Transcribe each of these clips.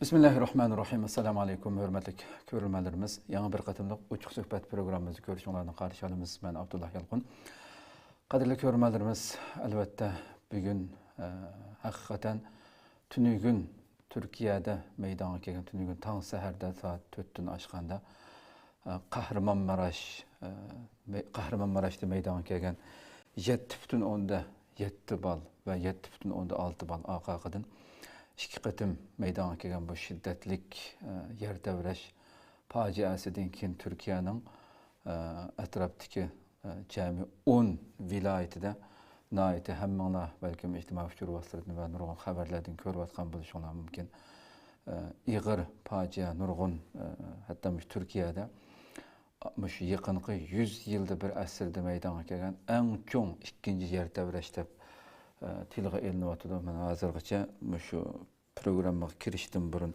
Bismillahirrahmanirrahim. Assalamu alaikum hürmetli görürmelerimiz. Yana bir katımlık uçuk söhbət programımızı görüşünlerden karşı alımız. Ben Abdullah Yalqın. Qadirli görürmelerimiz, elbette bugün hakikaten tünügün Türkiye'de meydana kelgan tünügün taң səhərdə saat 4'tün aşqanda Kahramanmaraş'ta meydana kelgan 7,7 bal ve 7,6 bal aqaqıdın İki qıtım meydana kelgan bu şiddetlik yer devreş faciasından keyin Türkiye'nin etraftaki cami 10 vilayetide naiti hemmana belki ictimai fikir vasıtlarını ve nurgun haberlerden görüvatkan buluşunlar mümkün. İğir facia nurgun hatta Türkiye'de yakınki 100 yılda bir asırda meydana kelgan en çoğun ikinci yer devreşte tilg'a eliniyotidi. Men hozirgacha shu programmaga kirishdan burun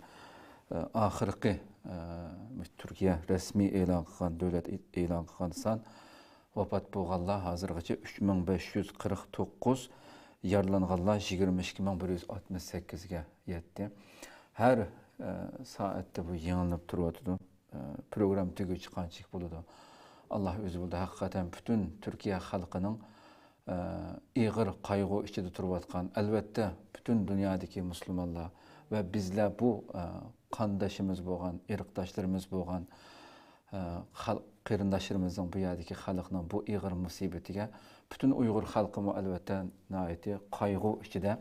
oxirgi Turkiya rasmiy e'lon qilgan, davlat e'lon qilgan son vafot bo'lganlar hozirgacha 3549, yaralanganlar 22168 ga yetdi. Her soatda bu yangilanib turibdi. Program tugachi qanchalik bo'ladi? Allah o'zi biladi. Haqiqatan bütün Türkiye xalqining iğir qaygı içinde turvatkan, elbette bütün dünyadaki Müslümanlar ve bizler bu kandaşımız boğan, irktaşlarımız boğan, qeyrindaşlarımızın bu yerdeki halkının bu iğir musibetiga bütün Uygur halkımı elbette naiti qaygı içinde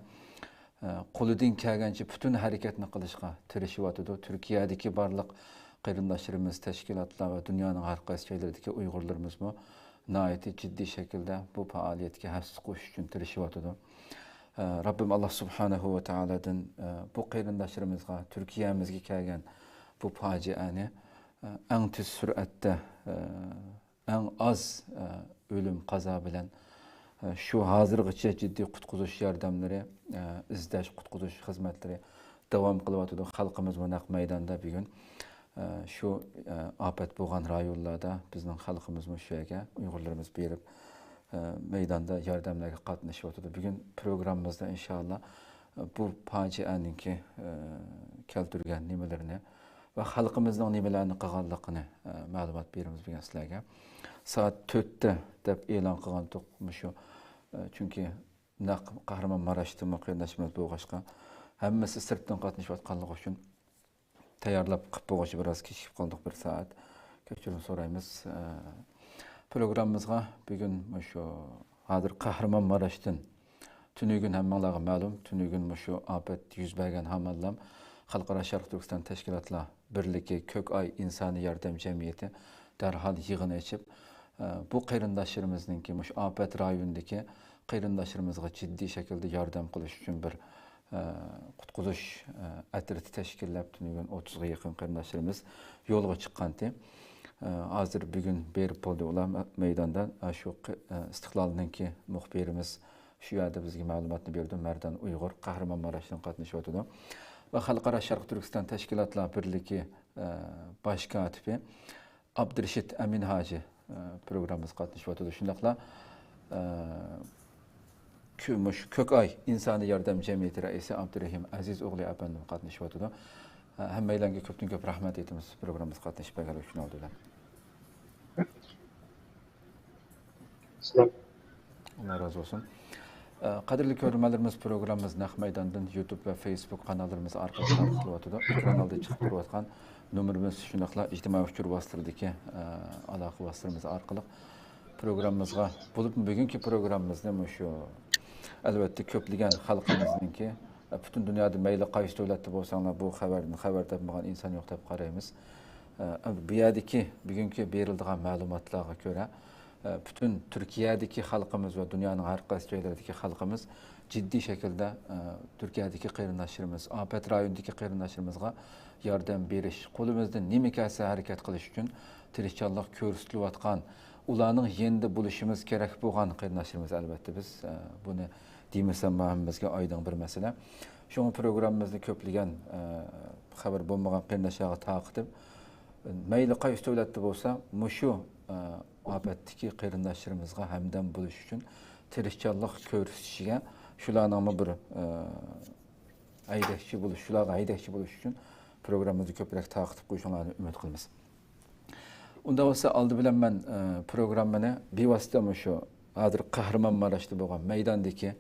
qo'lidan kelgancha bütün hareketini qilishga tirishyotidir. Türkiye'deki barliq qeyrindaşlarımız, teşkilatlar ve dünyanın har qaysi joylaridagi Uygurlarımız mı naiti ciddi şekilde bu faaliyetke hafız koşuş için tirişiyotidir. Rabbim Allah Subhanahu ve Teala'dan bu qeyrindaşlarımızga, Türkiye'mizge kelgan bu faciani en tez süratde, en az ölüm qaza bilen şu hazırgacha ciddi qutquzuş yardımları, izdash qutquzuş hizmetleri devam qılıvatıdır. Xalqımız bu naq meydanda bugün şu afet bo'lgan rayonlarda bizning xalqimiz shu yerga Uyg'urlarimiz berib meydanda yordamlarga qatnashyapti. Bugün programımızda inşallah bu facianinki keltirgan nimelerini ve xalqimizning nimalarni qilganligini ma'lumot beramiz bugun sizlarga. Saat 4'te deb e'lon qilgandik shu. Çünkü naq Kahramanmaraş'ta muqimlashimiz bo'lg'ashqa hammasi sirtdan qatnashayotganligi uchun tayyorlab qilib qo'yish biraz kechikib qoldik, bir saat. Kechirim so'raymiz. Programımızga bugün shu hozir Kahramanmaraş'tan tünügün hammalarga ma'lum, tünügün shu afet yuz bergan hamallam Xalqaro Sharq Turkiston Tashkilotlar Birligi Ko'kay insoniy yordam jamiyati darhol yig'in ochib bu qeyrindoshlarimizningki shu afet rayonidagi qeyrindoshlarımızga ciddi şekilde yardım qilish uchun bir qutquzush atriti tashkillab tünügün 30'ga yaqin qeyrindoshlarimiz yo'lga chiqqandi. Hozir bugün berib bo'ldi ular meydanda shu Istiqlolninki muxbirimiz shu yerda bizga ma'lumotni berdi. Mardan Uyg'ur Kahramanmaraşdan qatnashyapti. Va Xalqaro Sharq Turkiston Tashkilotlar Birligi bosh kotibi Abdurashid Amin Hoji programımız qatnashyapti. Shundaqla Ko'kay insoniy yordam jamiyati raisi Abdurahim Aziz o'g'li apandim qatnashyapti. Hammalarga ko'pdan ko'p rahmat aytamiz programımız qatnashib bergani uchun oldilar. Allah razı olsun. Qadrli ko'ruvchilarimiz, programımız Naq Maydandan YouTube ve Facebook kanallarımız orqali tarqatilyapti. Kanalda chiqib turayotgan nomerimiz shunaqla ijtimoiy fikr vositasidagi aloqa vositalarimiz orqali programımızga bugungi programımızda shu elbette ko'pligan xalqimizningki bütün dünyada mayli qaysi davlatda bo'lsanglar bu xabar topmagan inson yo'q deb qaraymiz. Bu yerdagi bugungi beriladigan ma'lumotlarga ko'ra bütün Türkiye'deki halkımız ve dünyanın her qaysi joylaridagi halkımız ciddi şekilde Türkiye'deki qarindoshlarimiz, afet rayonidagi qarindoshlarımızga yordam berish, qo'limizdan nima kelsa harakat qilish uchun tirishchanlik ko'rsatilayotgan, ularning yendi bo'lishimiz kerak bo'lgan qarindoshlarimiz albatta biz buni demasam hammamizga oydin bir masala. Şunu programımızda köplagan xabar bo'lmagan qarindoshlarga taqib mayli qaysi davlatda bo'lsa, mushu ofatdagi qarindoshlarımızga hamdam bo'lish uchun tirishchanlik ko'rsatishiga shularning bir aydakchi bo'lish, shularga aydakchi bo'lish uchun programımızı ko'proq taqib qo'yishinglarni umid qilamiz. Unda bo'lsa oldi bilan men programmani bevosita shu hozir Kahramanmaraşda bo'lgan maydondagi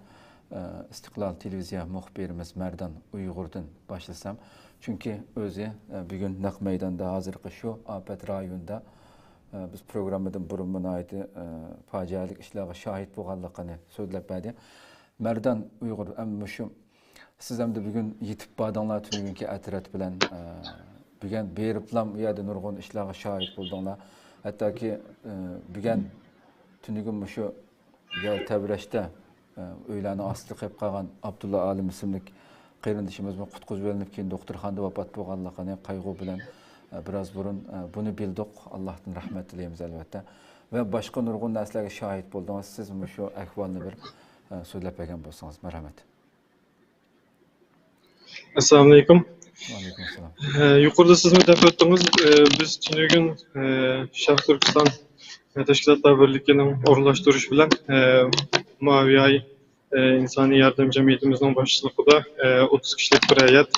İstiqlal televiziya muxbirimiz Merdan Uyg'urdan başlasam. Çünkü o'zi bugun naq maydonda hozirgi shu afat rayonida biz programmadan burun bunaydı facialik ishlarga şahit bo'lganligini so'zlab berdi. Merdan Uyg'ur amma shu siz ham bugun yetib bordinglar tunugunki atrat bilan bugun beriblam u yerda nurg'un ishlarga şahit bo'ldinglar. Hattoki bugun tunugun shu yer tabrashda o'ylarni ostida qolib qolgan Abdulla Alim ismli qarindoshimiz qutqizib olinib keyin doktorxonada vafot bo'lganligini qayg'u bilan biroz burun buni bildik. Allohdan rahmat tilaymiz albatta. Va boshqa nurg'un narsalarga shohid bo'ldingiz. Siz shu ahvolni bir so'zlab bergan bo'lsangiz, marhamat. Assalomu alaykum. Va alaykum assalom. Yuqorida siz deb o'tdingiz, biz tunugun Sharq Turkiston Tashkilotlar Birligining o'rinlashtirishi bilan Mavi Ay insoniy yordam jamiyatimizning boshchiligida 30 kishilik bir heyet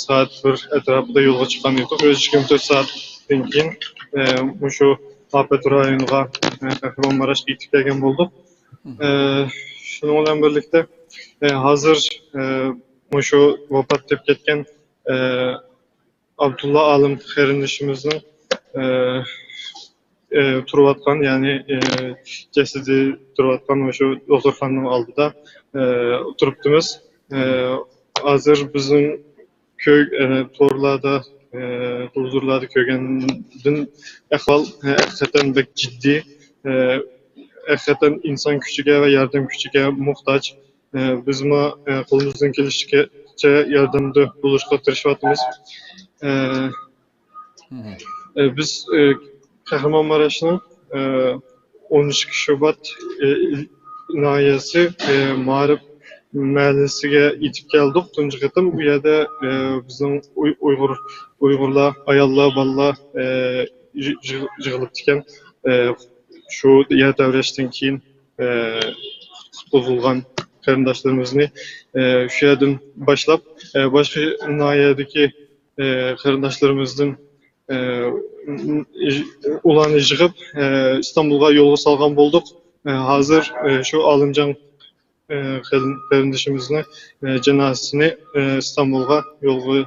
soat 1 atrofida yo'lga chiqqan edik. 24 soatdan keyin shu afat rayoniga Kahramanmaraşga yetib kelgan bo'ldik. Shunun bilan birlikda hozir shu vafot etib ketgan Abdulla Alim qarindoshimizning turayotgan, ya'ni jasadi turayotgan shu doktorxonaning oldida turibdimiz. Hozir bizning to'rlarda, huzurlarda ko'rgandan ahvol haqiqatan bek jiddiy, haqiqatan inson kuchiga va yordam kuchiga muhtoj. Biz qo'limizdan kelishicha yordamda bo'lishga tirishyapmiz. Biz Kahramanmaraş'ın 12 Şubat nahiyesi Mağrib mahallesiga yetib keldik. Tunji qatim bu yerda bizning Uyg'urlar, ayollar, bolalar yig'ilib ekan. Shu yer davrashdan keyin qutqizilgan qarindoshlarimizni shu yerdan boshlab boshqa nahiyadagi qarindoshlarimizni ularni yig'ib İstanbulga yo'lga solgan bo'ldik. Hozir shu Olimjon qarindoshimizni janozasini İstanbulga yo'lga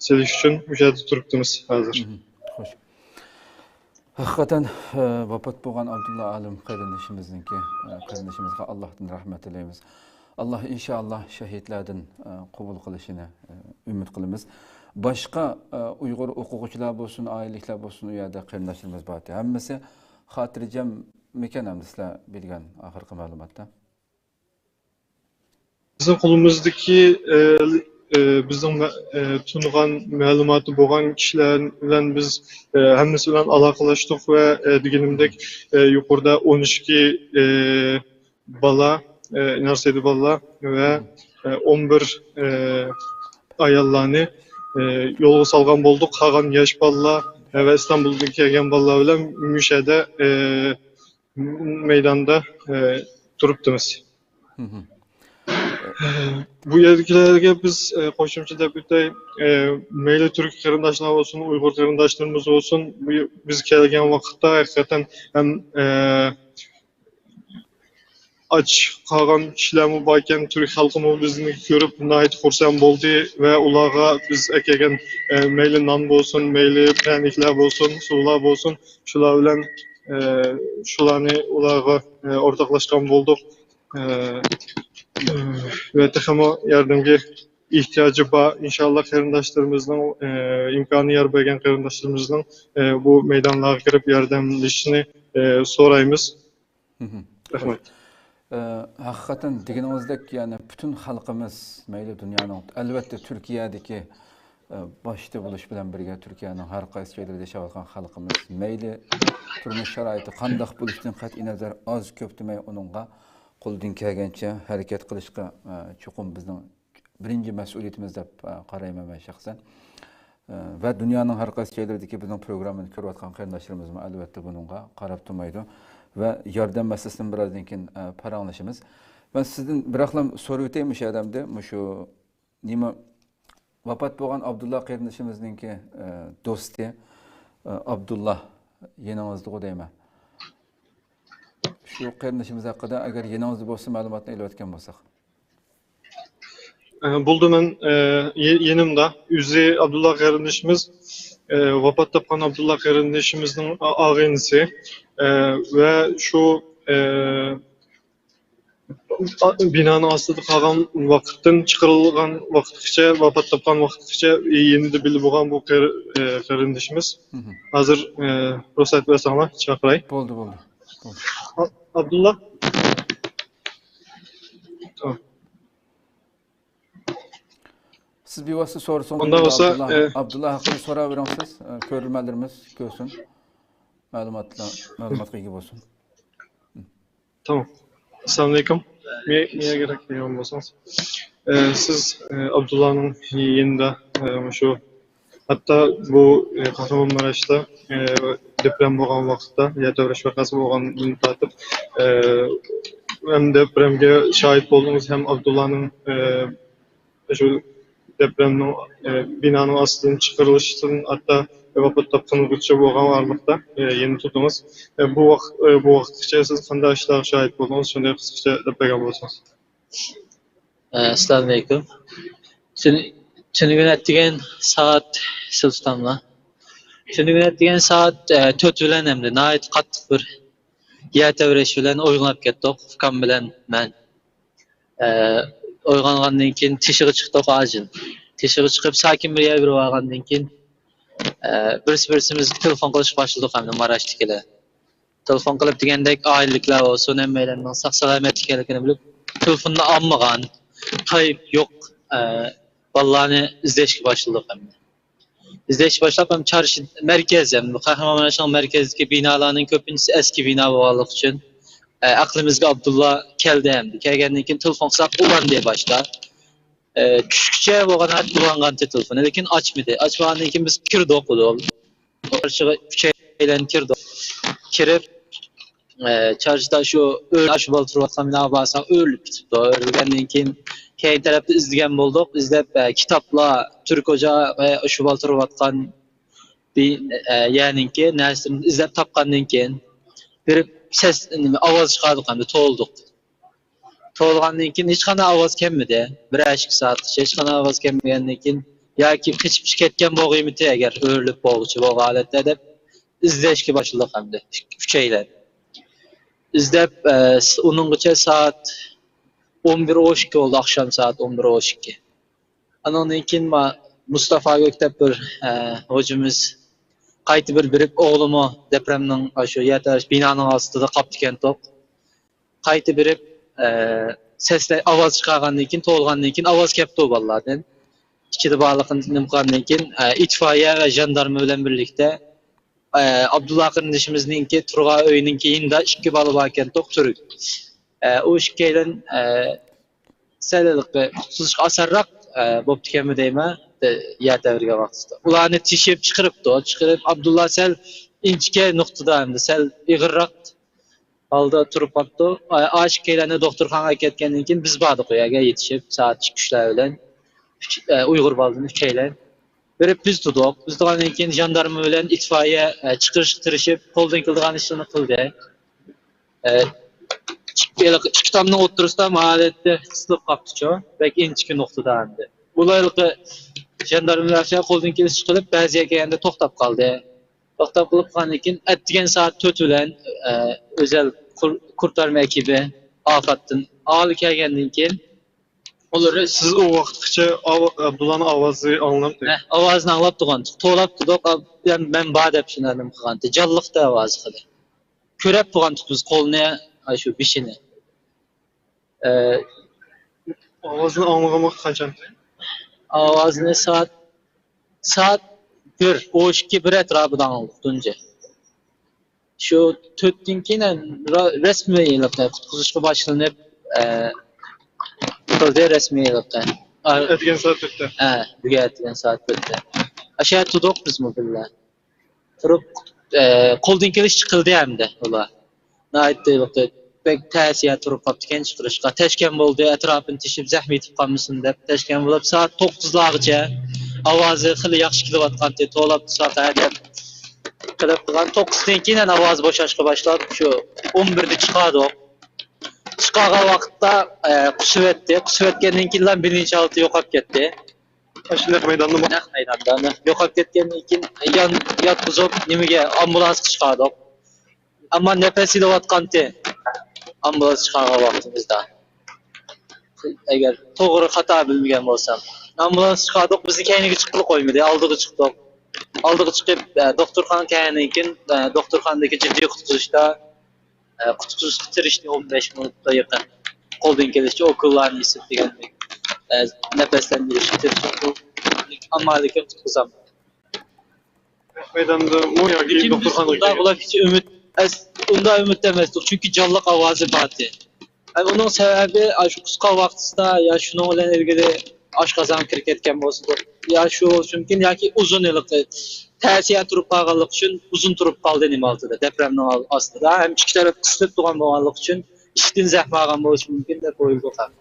selish uchun bu yerda turibmiz hozir. Xo'sh. Haqiqatan vafot bo'lgan Abdulla Alim qarindoshimizga Allohdan rahmat tilaymiz. Allah inşallah şehitlerden qabul qilishini umid qilamiz. Başqa Uyg'ur o'quvchilar bo'lsin, aileliklar bo'lsin, u yerda qarindoshlarimiz bor. Hammasi xotirjam mekan ham sizlar bilgan oxirgi ma'lumotda. Bizim qo'limizdagi bizning tungan ma'lumoti bo'lgan kishilar bilan biz hammasi bilan aloqalashdik va deganimdek yuqorida 12 bola, narsaydi bolalar va 11 ayollarni yo'lga solgan bo'ldik. Qolgan yosh bolalar va İstanbuldan kelgan bolalar bilan Müşada maydonda turibmiz. Bu yerdagilarga biz qo'shimcha deb o'tay, mayli turk qarindoshlar bo'lsin, Uyg'ur qarindoshlarimiz bo'lsin, biz kelgan vaqtda haqiqatan ham aç qolgan kishilarmi bor ekan, turk xalqimi bizni ko'rib nihoyat xursand bo'ldi va ularga biz akagan mayli non bo'lsin, mayli praniklar bo'lsin, suvlar bo'lsin, shular bilan shularni ularga o'rtoqlashgan bo'ldik. Ve texmo yardımga ihtiyacı bor. İnşallah qarindoshlarımızning imkoni yor bergan qarindoshlarımızning bu maydonlarga kirib yordamlashishini so'raymiz. Rahmat. Hakikaten deganimizdek yani bütün halkımız mayli dünyanın elbette Türkiye'deki başta buluş bilan birga Türkiye'nin har qaysi joylarida yashayotgan xalqimiz mayli turmush sharoiti qandaq bo'lishidan qat'iy nazar oz ko'p demay uningga qo'ldan kelgancha harakat qilishga chuqur bizning birinchi mas'uliyatimiz deb qarayman men shaxsan. Va dunyoning har qaysi joylaridagi bizning programmani ko'rayotgan qarindoshlarimiz albatta buningga qarab turmaydi va yordam masalasidan birozdan keyin paranglashamiz. Ben sizdan bir aqlam so'rab o'taymi o'sha odamda shu nima vafot bo'lgan Abdullah qarindishimizningki do'sti Abdullah yeningizda deyman. Shu qarindishimiz haqida agar yeningizda bo'lsa ma'lumotni ilayotgan bo'lsak. Buldum ben yenimde Üzi Abdullah kardeşimiz vefat tapan Abdullah kardeşimizin ağaynisi ve şu binanın aslı kalan vakitten çıkarılgan vakitçe vefat tapan vakitçe yeni de bilip olan bu kardeşimiz hazır ruhsat ve sana çağıray. Oldu. Abdullah. Tamam. Siz bir vasıta sorsanız Abdullah hakkında sorabilirsiniz. Görülmelerimiz görsün. Malumat gibi olsun. Tamam. Assalamualaikum. Niye gerek diyorum olsanız. Siz Abdullah'ın yenide şu hatta bu Kahramanmaraş'ta deprem olan vakitte ya devreş vakası olan tartıp hem depremge şahit oldunuz hem Abdullah'ın şu depremin binanın aslının çıkarılışının hatta vefat tapkınlıkça boğan varlıkta yeni tutumuz. Bu vakitçe siz qanday işler şahit oldunuz? Şunday kısaca deb bergan bo'lsangiz. Assalomu alaykum. Tuni kun atdigan soat Sultonla. Tuni kun atdigan soat 4 bilan hamda nihoyat qattiq bir yer tavrash bilan o'yg'onib ketdik. Ukam bilan men. Uyg'ongandan keyin teshig'i chiqdik ajin. Teshig'i chiqib sakin bir yer berib olgandan keyin birsimizga telefon qilish boshladik hamda Marashdagilar. Telefon qilib degandek oilaliklar bo'lsin, hammalarning sog' salomat ekanligini bilib, telefonni olmagan, qayib yo'q, bolalarni izlashga boshladik hamda. İzleyiş başlap hem çarşı merkez hem Kahramanmaraş'ın merkezdeki binalarının köpüncüsü eski bina olduğu için aklımızda Abdullah keldi hem kelgenliğin için telefon kısak ulan diye başlar. Küçükçe boğan hat bulangan telefonu lekin açmadı. Açmadan için biz kirdi okudu. Çarşıya küçeğilen kirdi. Kirip çarşıda şu aşı baltırı atlamına basan ölüp tuttu. Ölügenliğin için keyin tarafta izleyen bulduk. İzlep kitapla Türk Hoca ve şu baltırı atkan bir yani ki nersini izlep tapkandan keyin bir ses avaz çıkardık hem de to'ldik. To'lgandan keyin hech qanday avaz kelmadi. 1-2 saat hech qanday avaz kelmagandan keyin yoki qichib ketgan bo'g'imiti agar o'rlib bo'g'ichi bu holatda deb izlashga boshladik hamda uchaylar. İzlep onungacha saat 11:12 oldu akşam saat 11:12. Anondan keyin Mustafa Göktep bir hocamız qaytib bir birib o'g'limi depremning shu yatash binoning ostida qolib ekan to'q. Qaytib birib seslar ovoz chiqargandan keyin to'lgandan keyin ovoz kelibdi bolalardan. Ichida borliqni nimqandan keyin itfoiya va jandarma bilan birlikda Abdullah qarindishimizningki turgan uyining keyinda 2 bola bor ekan to'q turib. O ikkidan səllik qutuluş asarraq bo'pti ekanmi deyman. Ya davrga vaqtida. Ularni tishib chiqiribdi. Chiqirib Abdullah sal inchga nuqtada hamda sal ig'irroq holda turib qolibdi. Oshkelarni doktorxonaga ketgandan keyin biz bordik u yerga yetishib soat 2:00 bilan Uyg'ur baldini uchaylar. Berib biz tutdik. Biz turgandan keyin jandarma bilan itfoiya chiqirishib qo'ldan kelgan ishini qildi. İki tamdan oturursa mahallede sılıp kaptıço. Belki inçki noktada andi. Bulaylıkı jandarmalar koldan kelip çıkılıp bazı yerlerinde toxtab kaldı. Toxtab kılıp kanıkin ettigen saat 4 bilen özel kurtarma ekibi afatın ağlı kelgenden keyin Olur. Siz o vakitçe Abdullah'ın avazı anlamdı. Avazını anlap durgan. To'lab turdik. Ben bad deb tushunardim qilganda. Jalliqda ovozi qildi. körep bulan tutuz koluna şu bişini. Ovozini anlamamak qanchalik? Avazını saat 1, o 2 etrafından aldık dünce. Şu tüttünkine resmi yılıkta, kutuzuşku başlanıp kıldığı resmi yılıkta. Etgen saat o'tdi. Büge etken saat bitti. Aşağı tuduk biz mi billah. Turup koldun keliş çıkıldı hem de ola. Nait yılıkta pek tersiye turup kaptıken çıkırışka. Teşken boldu etrafını tişip zahmet yapmışsın dep. Teşken bulup saat 9'larca avazı xili yaxşı kilovatkan te to'lab saat edep. Qilib turgan 9'dan keyin ovoz boshashga boshlab shu 11'da chiqadi. Chiqagan vaqtda qusib etdi. Qusib etgandan keyin birinchi altı yo'qolib ketdi. Ashliq maydonda mı? Naq maydonda yo'qolib ketgandan keyin yotqizib nimaga ambulans chiqardi. Ammo nafas ilayotganda ambulans chiqargan vaqtimizda. Agar to'g'ri xato bilmagan bo'lsam, ambulans chiqardik, bizni kayniga chiqib qo'ymadi, oldiga chiqdik. Aldığı çıkıp doktorxana kaynikin doktorxanadaki ciddi qutquzish bitirishni 15 minutda yaqin. Qo'ldan kelishicha okullarni isib degandek. Nafaslandirish ammaliki qutqizam. Maydonda mu yoki doktorxonaga? Ular hiç unda ümit emasdik, çünkü canlıq ovozi bordi. Onun sebebi shu qisqa vaqtda ya shunun bilan ilgili oshqozon kirib ketgan bo'lsa, ya shu mumkin yoki uzun yillik ta'siya turib qolganlik uchun uzun turib qoldi nima altida depremning ostida ham ikki taraf qisilib turgan bo'lganlik uchun ishdan zahmat olgan bo'lishi mumkin deb o'ylayman.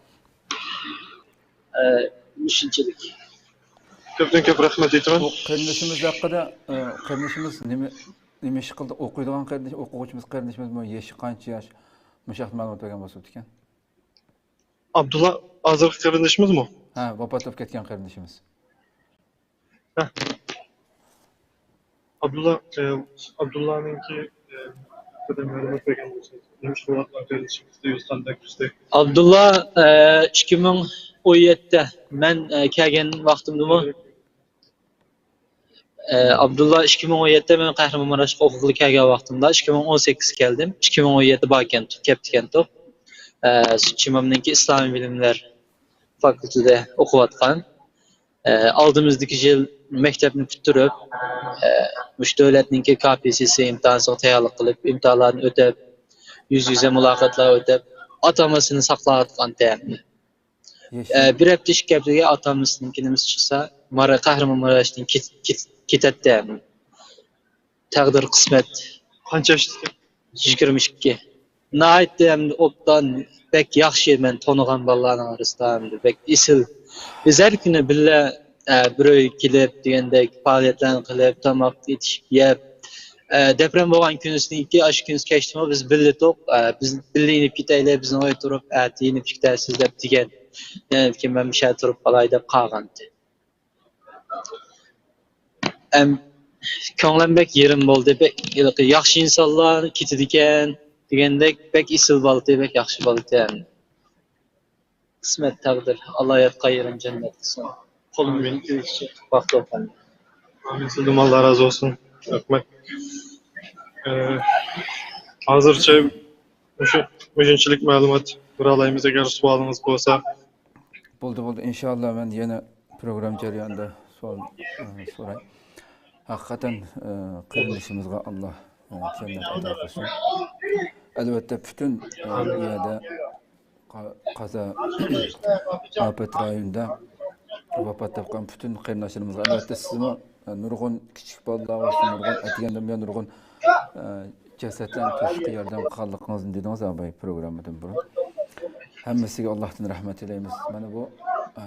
Shunchalik. Ko'pdan ko'p rahmat aytaman. Bu qarindishimiz haqida qarindishimiz nima ish qildi? O'qiydigan qarindish, o'quvchimiz qarindishimiz bu yoshi qancha yosh? Mushaxt ma'lumot bergan bo'lsa ekan. Abdulla hozirgi qarindishimizmi? Ha, vafot etib ketgan qarindishimiz. Abdullah'ninki kadar ma'lumot bergan bo'lsa, nima qilyapti qarindishimizda yuzdan kursda. Abdullah 2017'de ben kelgen vaqtimdimi? Abdullah 2017'de ben Kahramanmaraş'a okuqlı kelgen vaqtimda 2018 geldim. 2017 barken ketken top. Çimamdaki İslami Bilimler Fakültede okuvatkan. Aldığımızdaki yıl mektebini bitirip müştevletninki KPSS imtihanı tayyorlik qilib, imtihonlarni o'tab, yüz-yüze mülakatlar o'tab, atamasını saqlayotgan tayamni. Bir hafta ish gapiga atamiznikinimiz chiqsa, Kahramanmaraşdan ketadi. Taqdir qismat. Qancha yoshda? 22. Nayt endi opdan bek yaxshi men tonigan bolalarning orasida bek isil. Biz har kuni billa biroy kelib degandek faoliyatlarni qilib, tomoq yetishib yeb, deprem bo'lgan kunisininki ash kunis kechdi biz billa to'q, biz billa inib ketaylik, bizni o'y turib, inib ketasiz deb degan. Yani ki ben bir şey turib qolay deb qolgandi. Ko'nglim bek yerim bo'ldi, bek yaxshi insonlar ketadi ekan degandek bek isil bo'ldi, bek yaxshi bo'ldi yani. Qismat taqdir, Alloh yotqa yerin jannat qilsin. Qo'limdan kelishicha vaqt o'tgan. Amin. Sizdan Allah razı olsun. Rahmat. Hozircha o'shanchalik ma'lumot biralaymiz agar savolingіз bo'lsa. Bo'ldi. İnşallah ben yine program jarayonida so'ray. Hakikaten qarindishimizga Allah cennet ato qilsin. Albatta bütün yerde qaza afet rayonida vafot etgan bütün qarindoshlarimizga albatta sizmi nurg'un kichik bolalar olsun, nurg'un aytgandan buyon nurg'un jasaddan to'shqi yordam qilganligingizni dedingiz abay programmadan burun. Hammasiga Allohdan rahmat tilaymiz. Mana bu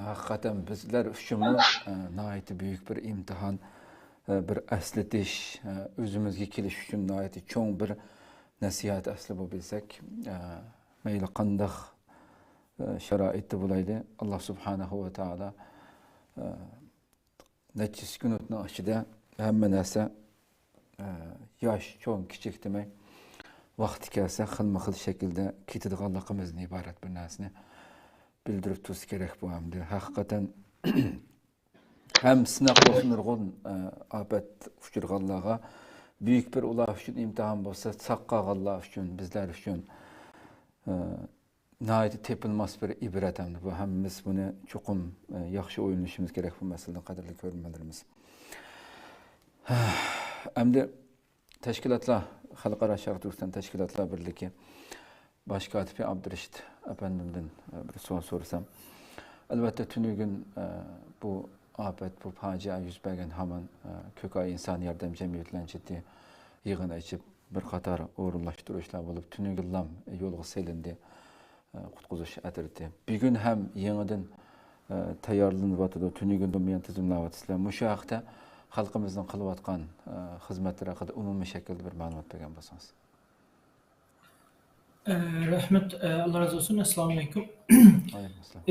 hakikaten bizler uchun nihoyat büyük bir imtihon, bir aslatish, o'zimizga kelish uchun nihoyat cho'ng bir nasihat asli bu bilsak, mayli qanday sharoitda bo'laydi, Alloh subhanahu va taolo necha kunutning ichida hamma narsa yosh, cho'ng, kichik demay vaqti kelsa xilma-xil shaklda ketadiganligimizni iborat bir narsani bildirib turish kerak bu hamda. Haqiqatan ham sinaq bo'lsin nurg'un afat uchirganlarga büyük bir ular üçün imtihan bolsa, saq qalğanlar üçün, bizler üçün nəhayət tepilmez bir ibret hamdı. Bu hamımız bunu çoxum yaxşı oyunlaşımız gerek bu məsələdə qadarlı görmələrimiz. Hamda təşkilatlar, Xalqara Şərq Türkistan Təşkilatlar Birliği Baş katibi Abdurreşit Efendimden bir soru sorsam. Elbette tünügün bu afet, bu facia yüz bergen hemen Kökay İnsan Yardım Cemiyeti'yle ciddi yığına içip bir qatar uğurlaştırışlar bulup tünügüllam yolgu selindi kutkuzuş etirdi. Bir gün hem yeniden tayarlanıp atıdı, tünügün domayan tizimlavatısıyla müşahakta halkımızdan kılıvatkan hizmetler hakkında umumi şekilde bir malumat bergen basanız. Rahmet, Allah razı olsun. Esselamu Aleyküm. Aleykümselam.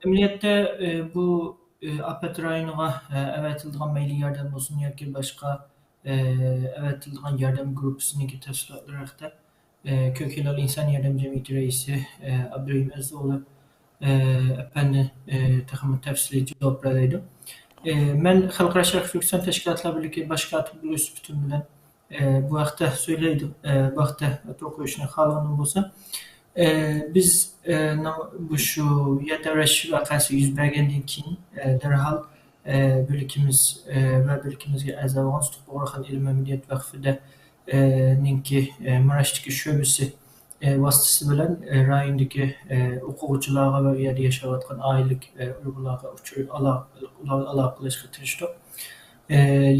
Emniyette bu afet rayonuna evetildiğin meyli yardım olsun ya ki başka evetildiğin yardım grubusunun tefsilatları hakkında Kök Hilal İnsan Yardım Cemiyeti Reisi Abdurrahim Özdoğlu efendi takımı tefsili cevap verdiydi. Ben Xalqara Şərq Türkistan Təşkilatlar Birliği Baş katibi Hulusi Bütün bilen bu vaxtda söyleydim, bu vaxtda to'qishni xalqim bo'lsa, biz bu şu YTRH vakası yüz bergandan keyin derhal birlikimiz ve birlikimizga a'zo bo'lgan Tuqbog'raxon ilm amaliyot vaqfida ninki Maraşdagi sho'basi vasitasi bilan rayondagi o'quvchilarga va u yerda yashayotgan oilalik Uyg'urlarga aloqa qilishga tirishdik.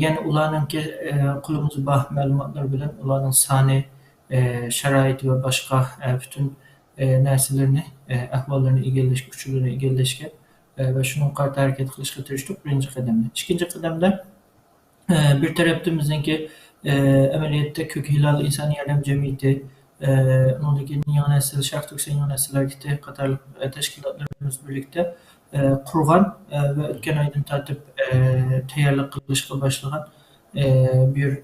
Yani ularınki kulumuz bah malumatlar bilen uların sani, şəraiti ve başka bütün nərsələrini, əhvallarını egelleşik, uçurlarını egelleşik ve şunun qarta hareket qilishga tirishdik birinci qədəmdə. İkinci qədəmdə bir tərəfimizdenki əməliyyatda Kök Hilal İnsan Yardım Cemiyeti, onundaki Yan Nesil, Şərq Türkistan Yan Nesil Hareketi qatarlıq təşkilatlarımız birlikte kurgan ve ötken aydan tartib tayyorlik qilishga başlagan bir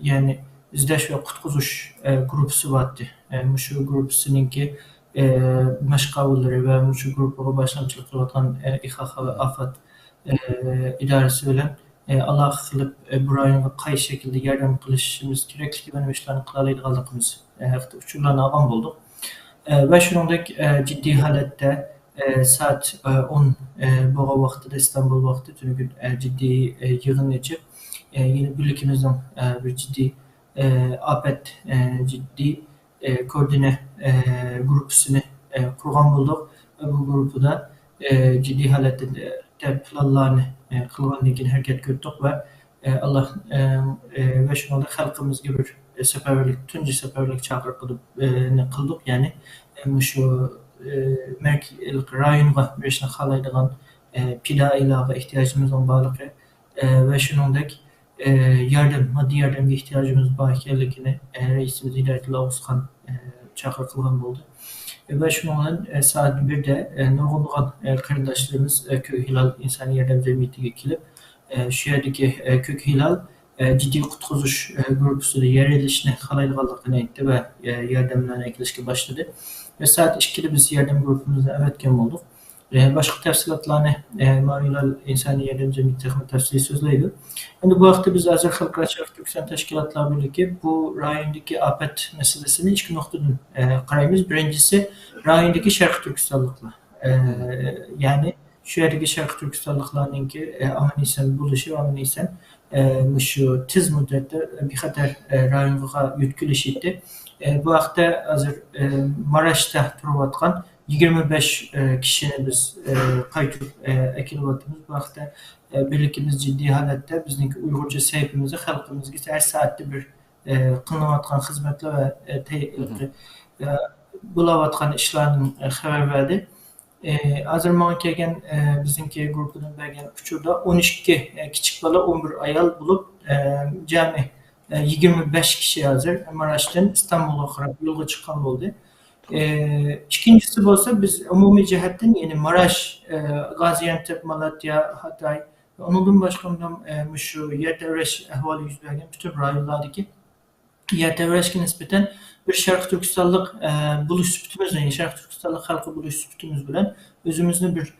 yani izlash ve qutquzish grupusi vardı. Şu grupusininki mashqavullari ve şu grupuga başlamchilik qilayotgan İHH ve AFAD idorasi bilan aloqa qilib bu rayonga qay shaklda yordam qilishimiz kerakligi va nima ishlarni qila oladiganligimiz haqida uchurlarni olgan bo'ldik. Va shuningdek jiddiy holatda saat 10 boğa vaxtida İstanbul vaxtı tünügün ciddi yığın içip yeni birlikimizden bir ciddi afet ciddi koordine grupusunu kurgan bulduk. Bu grubu da ciddi halette planlarını kılganlıkın hareket gördük ve Allah ve şununda halkımız gibi seferberlik, tünci seferberlik çağrı kıldık yani şu rayonga birishni xalaydigan pidailarga ehtiyojimiz borligi ve shuningdek moddiy yordamga ehtiyojimiz bor ekanligini raisimiz Hidayatullo O'zxon chaqiriq qilgan bo'ldi. Ve shuningdan soat 1'de nurg'unlagan qarindoshlarimiz Kök Hilal İnsan Yardım Cemiyetiga kelib shu yerdagi Kök Hilal ciddi qutquzish grupusida yer elishni xalaydiganligini aytdi ve yordamlarni eklashga başladı. Ve saat 2'de biz yardım grubumuzda evetken olduk. Başka tefsilatlarını Hilal İnsan Yardım Cemiyeti tefsili sözleydi. Şimdi bu hafta biz hazır Xalqara Şərq Türkistan Təşkilatlar Birliği bu rayondaki afet meselesini iki noktadan qarayımız. Birincisi rayondaki Şərq Türkistanlıklar. Yani şu yerdeki Şərq Türkistanlıklarınki aman buluşu, aman şu tiz müddette bir kadar rayonga yütkülüş etti. Bu hafta hazır Maraş'ta turvatkan 25 kişini biz qaytib ekilivatımız. Bu hafta birlikimiz ciddi halette bizdeki Uygurca sahibimizi halkımızga her saatte bir kılınavatkan hizmetler ve bulavatkan işlerinin haber verdi. Hazır mağın kelgen bizimki grubunun bergen uçurda 12 küçük bala 11 ayal bulup cami 25 kişi hazır Maraş'tan İstanbul'a qarab yolga çıkan oldu. İkincisi olsa biz umumi cihetten yani Maraş, Gaziantep, Malatya, Hatay ondan başkanım şu YTRH ahvali yüz bergen bütün rayonlardaki YTRH'e nispeten bir Şərq Türkistanlık buluş sübütümüz yani Şərq Türkistanlık halkı buluş sübütümüz bilen özümüzün bir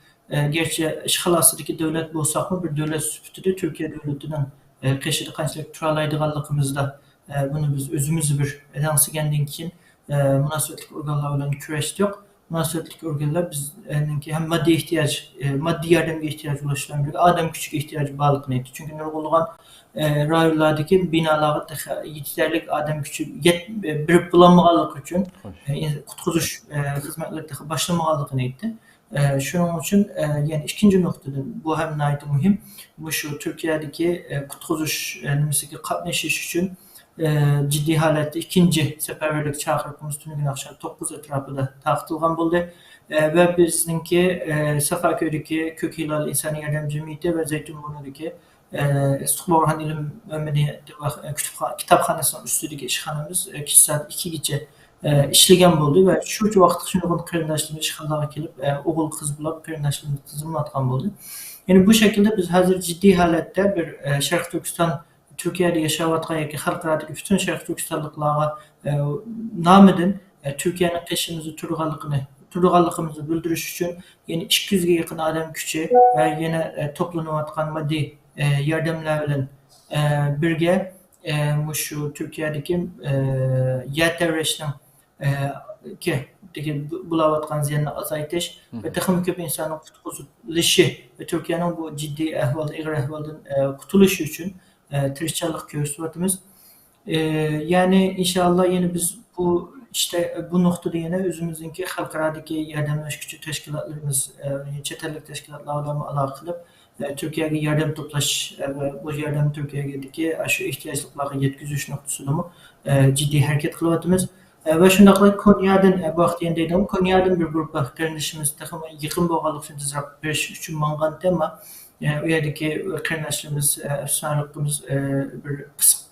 gerçi işgal asıdaki devlet bolsak mı bir devlet sübütü de Türkiye devletinden Qeşidi qanchalik tura oladiganligimizda bunu biz özümüz bir edensigendan keyin münasebetlik organlar bilan kurashdik. Münasebetlik organlar bizninki hem maddi ihtiyaç, maddi yardımga ihtiyaç ulaşılan bir adam küçük ihtiyacı bağlıqını etdi. Çünkü nurgulgan rayonlardaki binalarda yeterlik adam küçük birip bulanmaganlık için qutquzuş hizmetleri başlamaganlıqını etdi. Şunun için yani ikinci noktadan bu hem naydı mühim. Bu şu Türkiye'deki qutquzuş nimesiga qatnaşış için ciddi halatda ikinci seferberlik çağırıqımız tünügün akşam 9 etrafında taqtılgan buldu. Ve bizninki Safaköydeki Kök Hilal İnsani Yardım Cemiyeti ve Zeytinburnu'daki İstiqlal Orhan İlim ve Medeniyeti Kitapxanasının üstündeki işxanamız saat 2 gece işlegen buldu ve şu vaqt şunun qarindaşlarımız işxanaga kelip oğul kız bulab qarindaşlarımız tizimlatgan buldu. Yani bu şekilde biz hazır ciddi halatda bir Şərq Türkistan Türkiye'de yaşayotgan yoki xalqaradagi bütün Şərq Türkistanlıklarga namıdan Türkiye'nin qeşimizni turganligimizni bildirish uchun yani 200'ge yakın adam küçü ve yine toplanayotgan maddi yardımlar bilan birge şu Türkiye'deki YTRH'nin bulayotgan ziyanını azaytish ve texmi ko'p insonning qutquzilishi ve Türkiye'nin bu ciddi ig'ir ahvoldan qutulushi uchun tirishchilik ko'rsatyapmiz. Yani inşallah yine biz bu işte bu noktada yine özümüzdeki xalqaradagi yardımlaşgıcı teşkilatlarımız, chet ellik teşkilatlar bilan aloqa qilib Türkiye'ye yardım toplash ve bu yardım Türkiye'deki şu ihtiyaçlarga yetkazish noktasida ciddi harakat qilyapmiz. Ve shundaqla Konya'dan bu vaqt endi dedim Konya'dan bir grup qarindoshimiz taxmin yaqin bo'lganlik uchun tezroq berish uchun manganda ama u yerdagi qarindoshlarimiz afsonaligimiz bir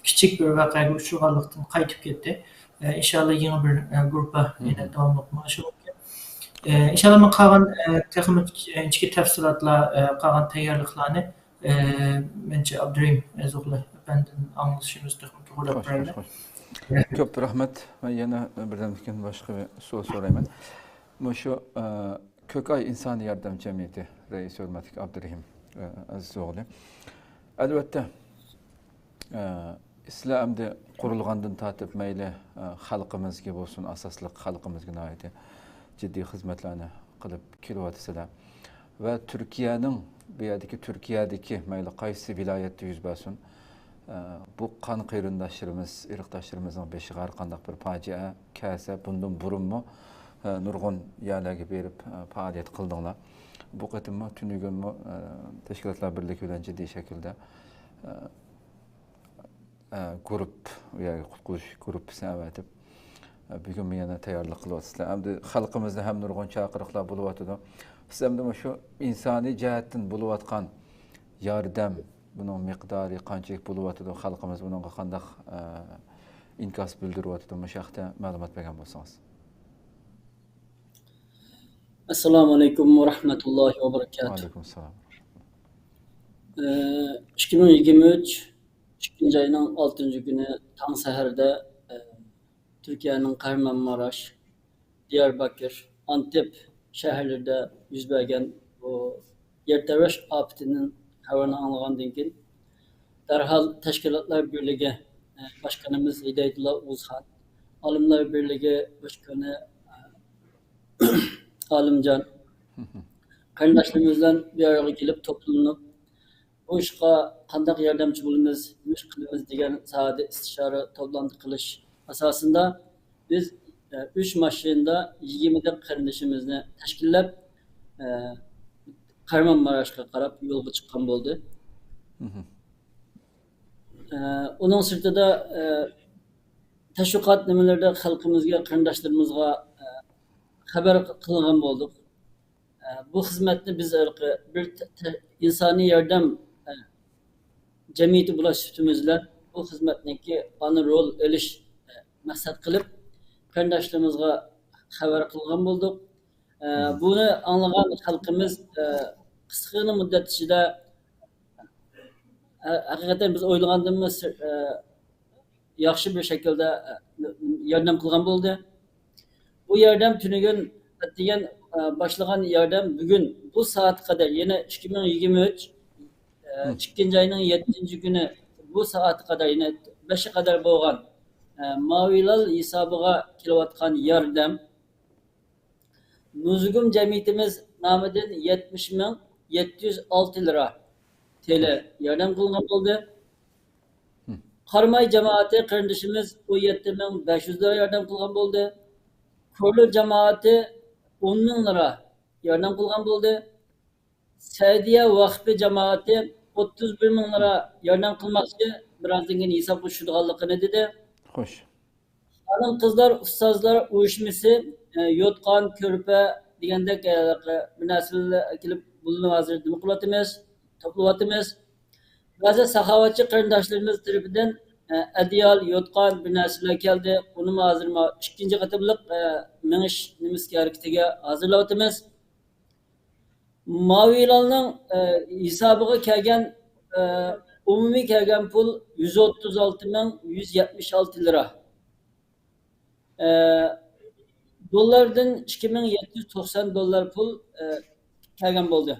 kichik bir voqeaga uchraganlikdan qaytib ketdi. İnşallah yeni bir gruppa yine devam etmeye İnşallah men qolgan texnik ichki tafsilotlar qolgan tayyorliklarni menimcha Abdurahim Zo'g'li apandan anglashimiz to'g'ri bo'ladi. Ko'p rahmat. Men yana birdan boshqa bir savol so'rayman. Shu Kökay İnsani Yardım Cemiyeti Reis Hürmetlik Abdurahim Zo'g'li. Albatta İslam'da qurilgandan tatib mayli xalqimizga bo'lsin, asosliq xalqimizga noiti jiddiy xizmatlarni qilib kelyapsizlar. Va Türkiye'deki mayli qaysi viloyatda yuz bersin, bu qon qarindoshlarimiz, irqdoshlarimizning beshiga har qanday bir fojia kelsa, bundan burunmi nurg'un yerlarga berib faoliyat qildinglar. Bu qatimmi tunugunmi tashkilotlar birligi bilan jiddiy shaklda grup yoki qutquzish gruppasini avatib bugun yana tayyorlik qilyapsizlar. Hamda xalqimizda ham nurg'un chaqiriqlar bo'lyapti. Siz hamda shu insoniy jihatdan bo'layotgan yordam buning miqdori qanchalik bo'lyapti, xalqimiz bunga qanday inkos bildiryapti, shu haqda ma'lumot bergan bo'lsangiz. Assalomu alaykum va rahmatullohi va barakatuh. Alaykum assalom. 2023 2. ayının 6. günü tam seherde Türkiye'nin Kahramanmaraş, Diyarbakır, Antep şehirlerde yüz bergen bu YTRH afetinin haberini anlığandan keyin derhal Teşkilatlar Birliği Başkanımız Hidayetullah Uzhan, Alimler Birliği Başkanı Alimcan, kardeşlerimizden bir araya gelip toplanıp bu işe qandaq yardımcı bo'lamiz, nima qilamiz degan saati istishora to'planti qilish asosida biz 3 mashinada 20 ta qarindoshimizni tashkillab Kahramanmaraşga qarab yo'lga chiqqan bo'ldi. Uning sirtida tashviqot nimalarda xalqimizga, qarindoshlarimizga xabar qilgan bo'ldik. Bu xizmatni biz bir insoniy yordam cemiyeti bulaşıcımızla bu hizmetindeki ana rol eliş maksat kılıp kardeşlerimizle haber kılgan bulduk. Bunu anlayan halkımız kısa müddet içinde hakikaten biz oylandığımız yaxşı bir şekilde yardım kılgan buldu. Bu yardım tünügün diyen başlayan yardım bugün bu saat kadar yine 2023 2. ayının 7. günü bu saate kadar yine 5'e kadar bo'lgan Maviyal hisobiga kelayotgan yordam Nuzugum cemiyetimiz nomidan 70.706 lira TL yordam qilingan bo'ldi. Qarmay cemaati qarindishimiz 17.500 lira yordam qilgan bo'ldi. Ko'rli cemaati 10.000 lira yordam qilgan bo'ldi. Saidiya vaqfi cemaati 31.000 lira yordam qilmoqchi, birozdan keyin hisob qo'shadiganligini dedi. Xo'sh. Hanım kızlar, ustozlar uyushmasi yotqan, ko'rpa degandek munosabatlar kelib bulunup hozir nima qilyapmiz, to'playapmiz. Ba'zi saxovatchi qarindoshlarimiz tarafidan adyal, yotqan bir narsalar keldi. Uni hozir ikkinchi qatimliq minish nimasiga harakatiga hozirlayapmiz. Mavilarning hisobiga kelgan umumiy kelgan pul 136.176 lira. Dolardan 2790 dolar pul kelgan bo'ldi.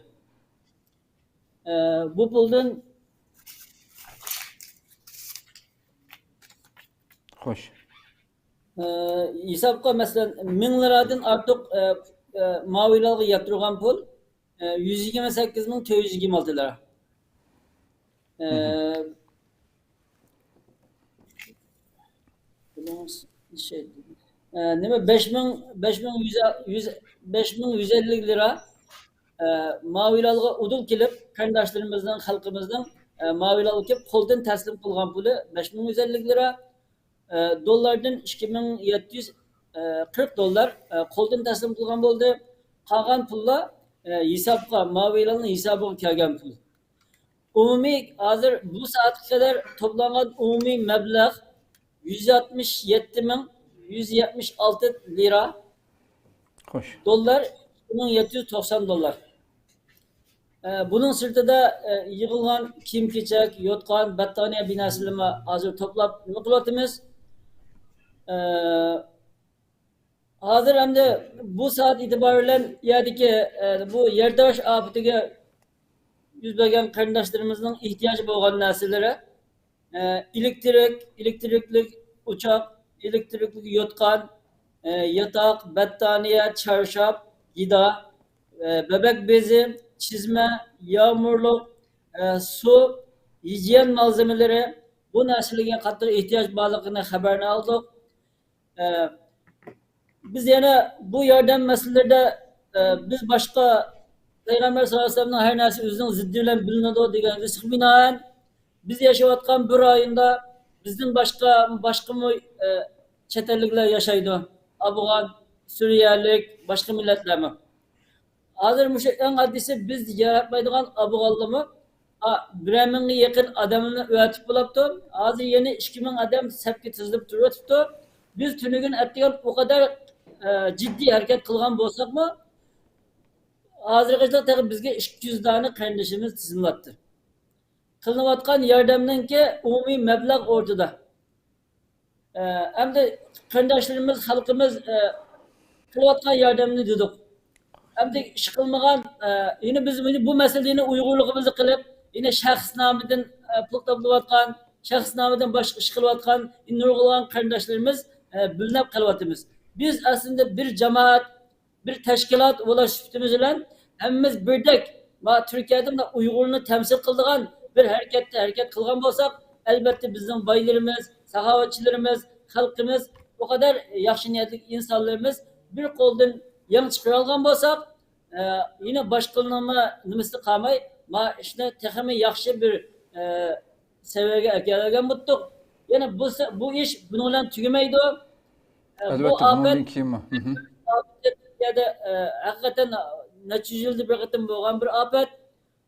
Bu puldan Xo'sh. Hisobga masalan 1000 liradan ortiq mavilarga yatırgan pul 128.426 lira. Nima 5150 lira mavilarga udul kelib qarindoshlarımızdan, xalqimizdan mavilarga kelib qo'ldan taslim qilgan puli 5150 lira. Dolardan 2740 dolar qo'ldan taslim qilgan bo'ldi. Qolgan pullar hisobga, mavilarning hisobiga kelgan pul. Umumiy hozir bu soatga qadar to'plangan umumiy mablag' 167.176 lira. Xo'sh. Dolar 2790 dolar. Bunun sırtında yığılgan kiyim-kechak, yotqan, battaniya binasilimi hozir to'plab nima qilyapmiz? Hozir endi bu saat itibariyle yerdeki bu yerdash afatiga yuz bergan qarindoshlarimizning ehtiyoji bo'lgan narsalari elektrikli uçak, elektrikli yotqan, yatak, battaniya, çarşaf, gida, bebek bezi, çizme, yağmurluk, su, hijyen malzemeleri bu narsalarga qattiq ehtiyoj borligini xabarini aldık. Biz yana bu yordam masalalarida biz boshqa Peygamber sallallahu aleyhi ve sellem'in her narsa o'zining ziddi bilan bilinadi degan rizq binoan biz yashayotgan bir ayında bizden başka chet elliklar yaşaydı. Afgan, Suriyalik, başka milletler mi? Hazır müşriklerin hadisi biz yaratmaydigan Afganlımı birer minga yakın adamını öğretip bulaptı. Hazır yeni 2000 adam sepki tizilip duruyordu. Biz tünügün ettiğin o kadar ciddi hareket kılgan bolsak mı? Hazırgacha tabi bizge 200 tane kardeşimiz tizimlattı. Kılınavatkan yardımdan ki umumi meblağ ortada. Hem de kardeşlerimiz, halkımız kılınavatkan yardımını dedik. Hem de iş kılmagan, yine biz bu meseleyi uygurluğumuzu kılıp, yine şahs namıdan pul toplavatkan, şahs namıdan başka iş kılıvatkan, nurgulanan kardeşlerimiz bilinip kılıvatımız. Biz aslında bir cemaat, bir teşkilat ulaştığımız ile hemimiz birdek Türkiye'de Uygurluğunu temsil kıldığan bir hareket kılgan olsak elbette bizim baylarımız, sahavatçılarımız, halkımız o kadar yaxşı niyetli insanlarımız bir koldan yan çıkarılgan olsak yine başkanlığıma nimisi kalmay işte tekeme yaxşı bir seviyeye gelgen muttuk. Yani bu iş bununla tügemeydi. Elbette bunun kimi? Türkiye'de hakikaten neçe yıldır bir kıtım boğan bir afet.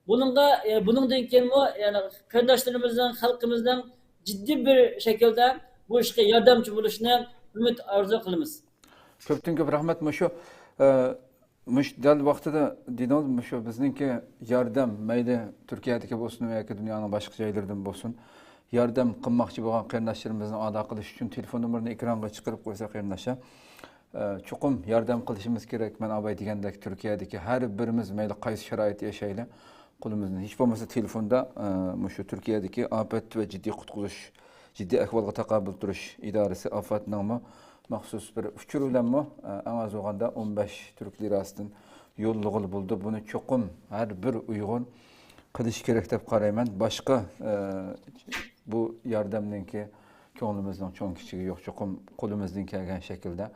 Bunun denken o yani kardeşlerimizden, halkımızdan ciddi bir şekilde bu işe yardımcı buluşuna ümit arzu kılımız. Köpten köp rahmet şu dal vaqtida dediniz şu bizningki yordam mayli Turkiyadagi bo'lsin yoki dunyoning boshqa joylaridan bo'lsin yordam qilmoqchi bo'lgan qarindoshlarimizni ado qilish uchun telefon nomerini ekranga chiqarib qo'ysa qarindoshlar chuqum yordam qilishimiz kerak. Men abay degandek Turkiyadagi har birimiz mayli qaysi sharoitda yashaylik qo'limizdan hech bo'lmasa telefonda shu Turkiyadagi afat va jiddiy ahvolga taqabul turish idorasi ofatnoma maxsus bir uchur bilan eng az bo'lganda 15 turk lirasidan yo'llig'il bo'ldi. Buni cho'qim har bir Uyg'ur qilish kerak deb qarayman. Boshqa bu yordamninki ko'nglimizning cho'ng kichigi yo'q. Cho'qim qo'limizdan kelgan shaklda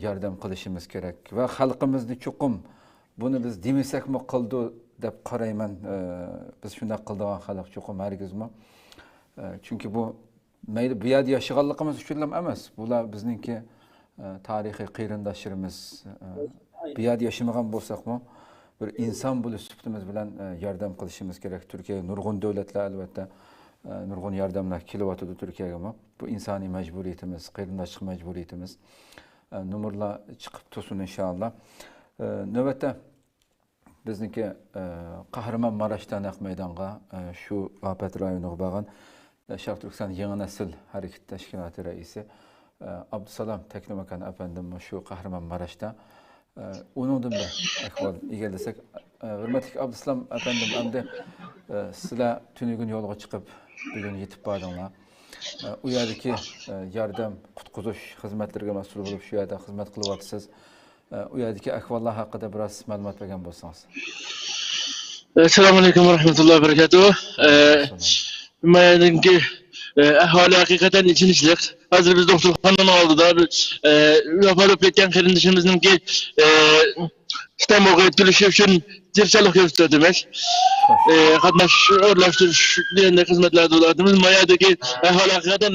yordam qilishimiz kerak va xalqimizni cho'qim buni biz demasakmi qildi deb qarayman. Biz shunday qildigan xalq cho'qim hargizmi. Chunki bu mayli bu yerda yashaganligimiz uchun ham emas. Bular bizningki tarixiy qarindoshlarimiz. Bu yerda yashamagan bo'lsakmi, bir inson bo'lish sifatimiz bilan yordam qilishimiz kerak. Turkiyaga nurg'un davlatlar albatta nurg'un yordamlar kelyapti Turkiyaga. Bu insoniy majburiyatimiz, qarindoshlik majburiyatimiz. Numurlar chiqib tursin inshaalloh. Navbatda bizniki Qahramonmaraşda naq maydonga shu afat rayoniga borgan Sharq Turkiston yangi nasil harakat tashkiloti raisi Abdusalom Taklimakan apandim shu Qahramonmaraşda uningdan da ahvol egallasak, hurmatli Abdusalom apandim, hamda sizlar tunugun yo'lga chiqib bugun yetib bordinglar. U yerdagi yordam qutqizish xizmatlariga mas'ul bo'lib shu yerda xizmat qilyapsiz. U yerdagi ahvollar haqida biroz ma'lumot bergan bo'lsangiz. Assalomu alaykum va rahmatullohi va barakatuh. Mayadagi aholi haqiqatan ichinishlik. Hozir biz doktorxonaning oldida vafot etib ketgan qarindishimizninki istamoqqa yetkilishi uchun jirchalik ko'rsatdik. Qatnash o'rlashtirish degan xizmatlarda bo'ladimiz. Mayadagi aholi haqiqatan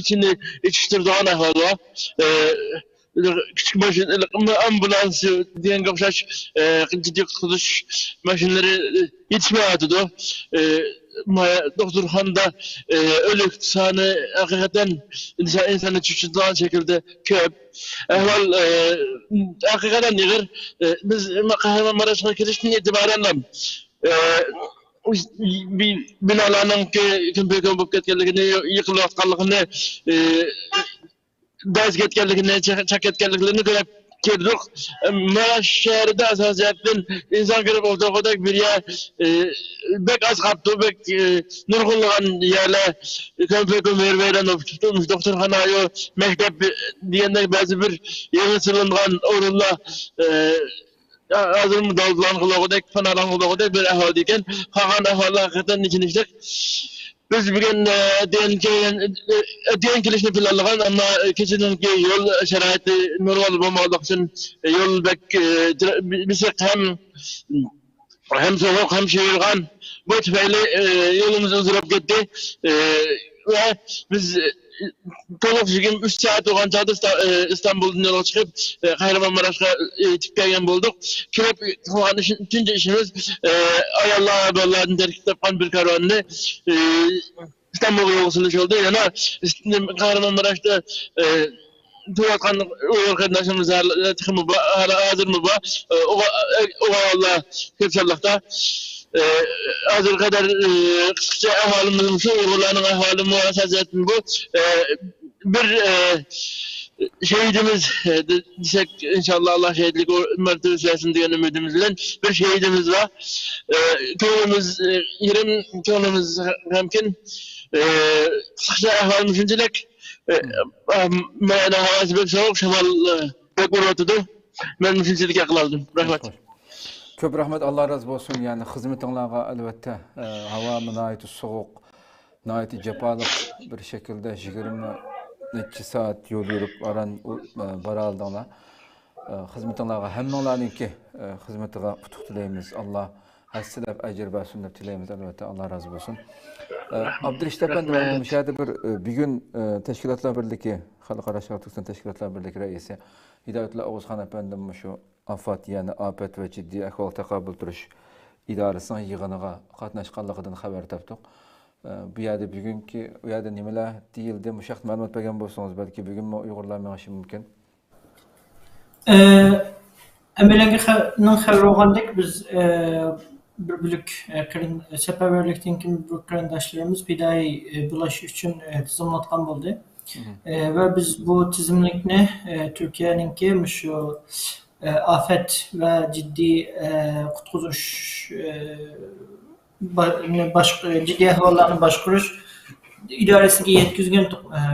içini içiştirdiğin ahval var. Küçük ambulans diyen kapsaç ciddi kuruluş maşinleri yetişmeydi de. Doktorxonada ölük sani hakikaten insanı çüşüdüğün şekilde köp. Ahval hakikaten yığır. Biz Kahramanmaraş'a girişten itibaren binalarning kömpökön bo'lib ketganligini, yiqilayotganligini, daz ketganligini, chak ketganliklarini ko'rib keldik. Maraş şehrida asosan inson kirib o'tirgandek bir yer bek az qapti, bek nurg'unlagan yerlar kömpökön vermeyden tutmuş doktorxona yo mektep degandek ba'zi bir yangi silingan o'rinlar hazır müdavlan kılağıdak, panalan kılağıdak bir ahval eken, kalan ahvallar hakikaten içiniştik. Biz bugün diyen kilişini planlayan ama keçidinki yol şeraiti normal bulmamak için yol bek bisek hem soğuk hem şehirgan bu tüfeyle yolumuzu uzarıp gitti ve biz Toluk jigim 3 saat olgan çağda İstanbul'dan yola çıkıp Kahramanmaraş'a yetip gelgen bulduk. Kirep kılgan üçüncü işimiz ayallah Allah'ın terkip yapkan bir karvanını İstanbul'a yolculuş oldu. Yani Kahramanmaraş'ta Tuğatkan arkadaşımız hazır mı var? O Allah Kırçallah'ta hazır kadar kısaca ahvalımızın şu Uygurların ahvalı muhasasetini bu bir şehidimiz desek inşallah Allah şehitlik mertebesi versin diyen ümidimizle bir şehidimiz var. Köyümüz yerim köyümüz hemkin kısaca ahvalımızın dilek ben havası pek soğuk şamal pek uğratıdır. Ben müfilsilik yakaladım. Rahmet. Köp rahmet, Allah razı olsun. Yani hizmetinizle elbette hava nayeti soğuk, nayeti cepalık bir şekilde 20 saat yol yürüp aran baraldığına hizmetinizle hemmelarınki hizmetine tutuk dileyimiz. Allah hassilep ecir versin de dileyimiz elbette. Allah razı olsun. Abdülreşit Efendi müşahede bir gün Teşkilatlar Birliği, Halkara Şarkı Türkistan Teşkilatlar Birliği reisi Hidayetullah Oğuzhan Efendim şu afat yani afet ve ciddi ahval taqabul turish idorasining yig'iniga qatnashganligidan xabar topdik. Bu yerda bugunki u yerda nimalar deyildi, mushaq ma'lumot bergan bo'lsangiz balki bugun Uyg'urlar meng'ishi mumkin. Emelenge xabar olgandek biz bir büyük seferberlikten kim bu qarindoshlarimiz bidai bulash uchun tizimlatgan bo'ldi. Ve biz bu tizimlikni Türkiye'ninki şu afet ve ciddi kutkuzuş ciddi ahvallarını başkuruş idaresiga yetkizgan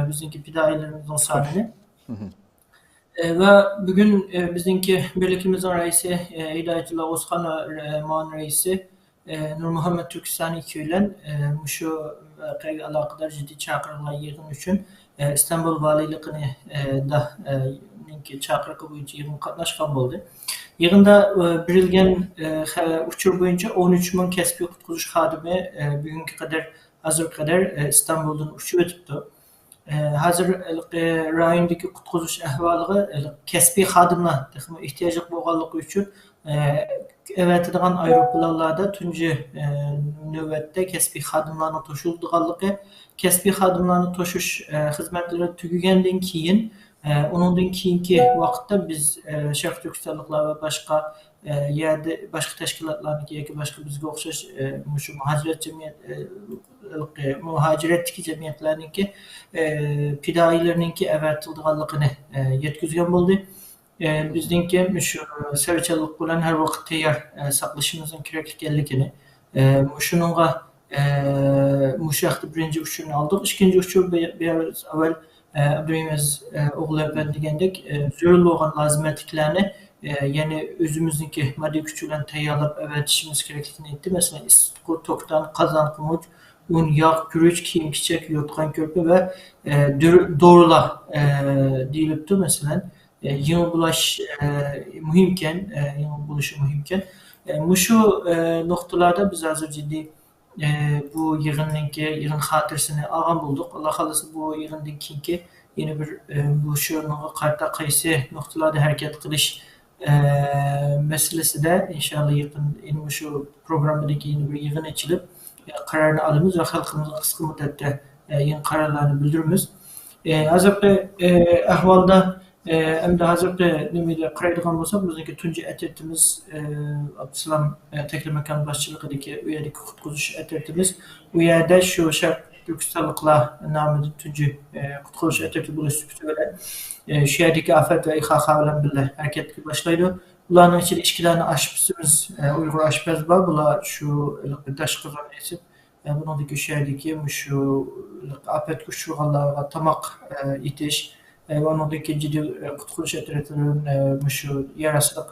bizniki fidoyilarimizning sonini. Ve bugün bizdeki birlikimizin reisi Hidayetullah O'zxon Mo'min reisi Nur Muhammed Türkistani köylen şu voqeaga aloqador ciddi chaqiriqlar yig'in uchun İstanbul valiyligini da chaqiriqi bo'yicha yig'in qatnashgan bo'ldi. Yig'inda berilgan uchur bo'yicha 13 ming kasbiy qutqizish xodimi bugunga qadar hozirga qadar İstanbuldan uchib o'tibdi. Hazır rayondagi qutqizish ahvoliga kasbiy xodimlar ehtiyoji bo'lganligi uchun avatadigan aeroplanlarda tunji navbatda kasbiy xodimlarni to'shildiganligi, kasbiy xodimlarni to'shish xizmatlari tugagandan keyin undan keyingi vaqtda biz Sharq Turkistonliklar va boshqa yerda boshqa tashkilotlarniki yoki boshqa bizga o'xshash shu muhojiratdagi jamiyatlarniki fidoyilarininki avatildiganligini yetkazgan bo'ldi. Bizningki shu sevachilik bilan har vaqt tayyor saqlashimizning kerak ekanligini shuningga shu haqda birinchi uchurni oldik. Ikkinchi uchur biraz avval Abdurahimiz o'g'li bilan degandek zarur bo'lgan lozimatliklarni ya'ni o'zimizniki moddiy kuch bilan tayyorlab avatishimiz kerakligini aytdi. Masalan, tokdan qozon qumuch, un, yog', guruch, kiyim-kechak, yotgan ko'rpa va dorilar deyilibdi. Masalan, yeni bulash muhimken, yeni buluşu muhimken. Şu noktalarda biz hazır ciddi bu yig'in xotirasini olgan bo'ldik. Alloh xolasa bu yig'indan keyingi yana bir bu shu qayta qaysi nuqtalarda harakat qilish masalasida inshaalloh yaqin shu programmadagi yana bir yig'in ochilib qarorni olamiz va xalqimizga qisqa muddatda yangi qarorlarni bildiramiz. Hozirgi ahvolda endi hozirgi nimaga qaraydigan bo'lsak, bizniki tunji atirtimiz Abdusalom Takrim akam boshchiligidagi u yerdagi qutqizish atirtimiz u yerda shu Sharq Turkistonliklar nomida tunji qutqizish atirti bo'lish bilan shu yerdagi afat va IXX bilan birga harakatga boshlaydi. Ularning ichida ikkilarni oshpazimiz Uyg'ur oshpaz bor. Bular shu tashqi zonasi buningdagi shu yerdagi shu afatga uchraganlarga tomoq itish Onundaki ciddi qutqaruş etrafının şu yarasılık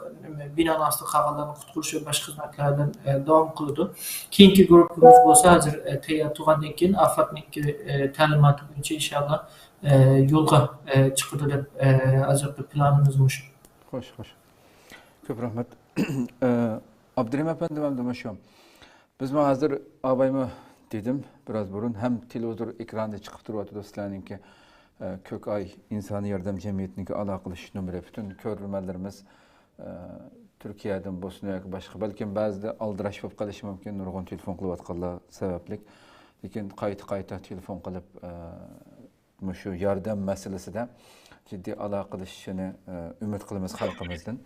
bina aslı qağalarını qutqaruş ve başka hizmetlerden devam kıldı. Keyinki grubumuz olsa hazır tayyor tuğandan keyin afatniki talimatı boyunca inşallah yo'lga chiqadi deb hozirgi planimiz shu. Xo'sh. Ko'p rahmat. Abdurahim efendi ham shu. Biz hozir abaymi dedim biraz burun hem televizor ekranda chiqib turyapti do'stlarningki Kökay İnsani Yardım Cemiyeti'ndeki alakalışı numara bütün körülmelerimiz Türkiye'den Bosna'ya başka belki bazı aldıraş yapıp kalışı mümkün nurgun telefon kılıp atkallar sebeplik. Lakin kayıta telefon kılıp şu yardım meselesi de ciddi alakalışını ümit kılımız halkımızdan.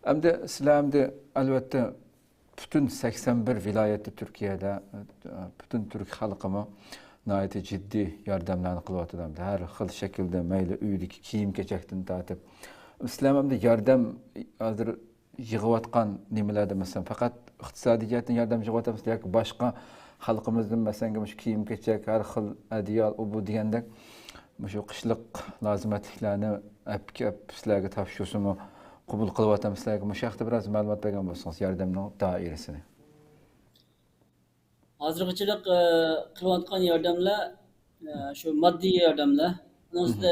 Hem de sizler elbette bütün 81 vilayette Türkiye'de bütün Türk halkımı nayeti ciddi yardımlarını kılıvatıdamdı. Her xil şekilde meyli üydeki kiyim-kechakdan tatip. İslam'da yardım hazır yığıvatkan nimelerde mesela fakat iqtisadiyyatdan yardım yığıvatamız yoki boshqa xalqimizdan mesela şu kiyim-kechak har xil adiyal bu degandek shu qishliq lozimatliklarni sizlarga topshirishni qabul qilyapmiz. Sizlarga shu haqda biroz ma'lumot bergan bo'lsangiz yordamning doirasini. Hazırlıkçılık kılıngan yardımla şu maddi yardımla nasıl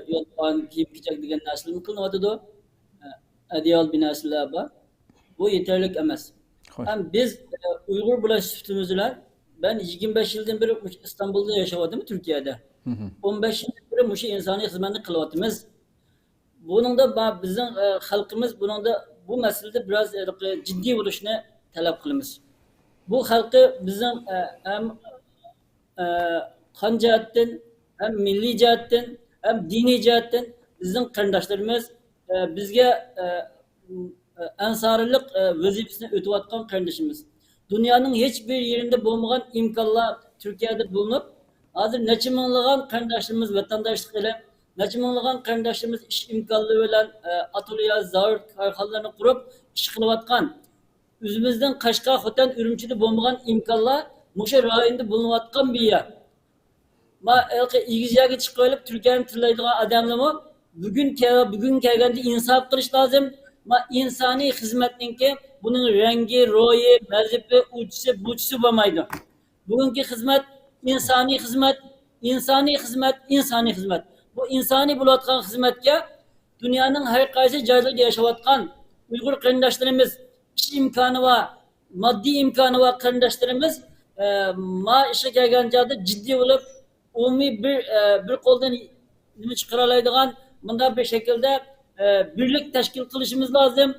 yoldan giyip gidecek diyen nasıl kılınmadı adiyal binasılar var. Bu yeterlik emez. Hem biz Uygur bulaş sütümüzler ben 25 yıldan beri İstanbul'da yaşadım Türkiye'de. 15 yıldan beri muşi insani hizmetini kılıyordumuz. Bunun da bizim halkımız bunun da bu meselede biraz ciddi oluşunu talep kılımız. Bu halkı bizim hem kan cihetten, hem milli cihetten, hem dini cihetten bizim kardeşlerimiz bizge ensarlık vazifesini ötüvatkan kardeşimiz. Dünyanın hiçbir yerinde bulunmayan imkanlar Türkiye'de bulunup hazır neçiminliğin kardeşlerimiz vatandaşlık ile neçe minglagan qarindoshlarimiz ish imkonlari bilan ateliye, zavod korxonalarni qurib ish qilayotgan. O'zimizdan Qashqar, Xotan, Urumchida bo'lmagan imkonlar mushu rayonda bo'layotgan bir yer. Ma igizyaga chiqib olib Turkiyani tillaydigan odamlarmi bugun kelganda insof qilish lozim. Ma insoniy xizmatninki buning rangi, ro'yi, mazhibi, uçisi, buçisi bo'lmaydi. Bugungi xizmat insoniy xizmat, insoniy xizmat, insoniy xizmat. Bu insoniy bo'layotgan xizmatga dunyoning har qaysi joylarida yashayotgan Uyg'ur qarindoshlarimiz, ish imkoni va moddiy imkoni va qarindoshlarimiz ma ishga kelgan joyda jiddiy bo'lib, umumiy bir qo'ldan nima chiqara oladigan bunday bir shaklda birlik tashkil qilishimiz lozim.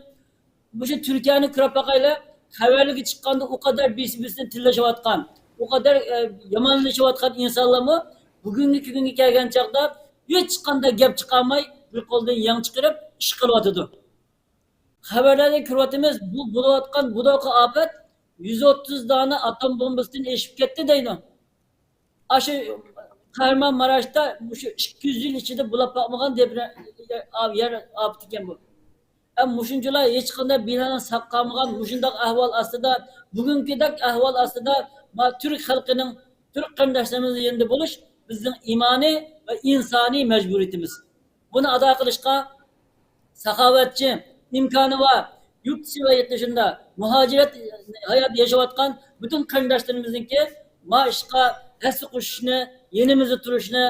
Bu Türkiye'nin kurapakayla haberligi çıkkanda o kadar birbirine tillashayotgan, o kadar yamanlashayotgan insanlarmi bugünkü kunga kelgan chaqda hech qanday gap chiqarmay bir qo'ldan yang chiqarib ish qilyotdi. Haberlarda ko'ryapmiz, bu bo'layotgan bunaqa ofat 130 dona atom bombasidan eshib ketdi deydi. Aşı Kahramanmaraş'ta bu 200 yıl içinde bulab bakmagan yer afet ekan bu. Muşuncular hech qanday binani saqlamagan mushundaq ahvol ostida, bugünkidek ahvol ostida Türk xalqining, Türk qarindoshlarimiz yerinde bo'lish bizning imoniy va insoniy majburiyatimiz. Buni ado qilishga saxovatchi, imkoni va yurt dışı va yurt dışında muhojirat hayot yashayotgan butun qarindoshlarimizniki ishqa hassa qo'shishni, yenimizda turishni,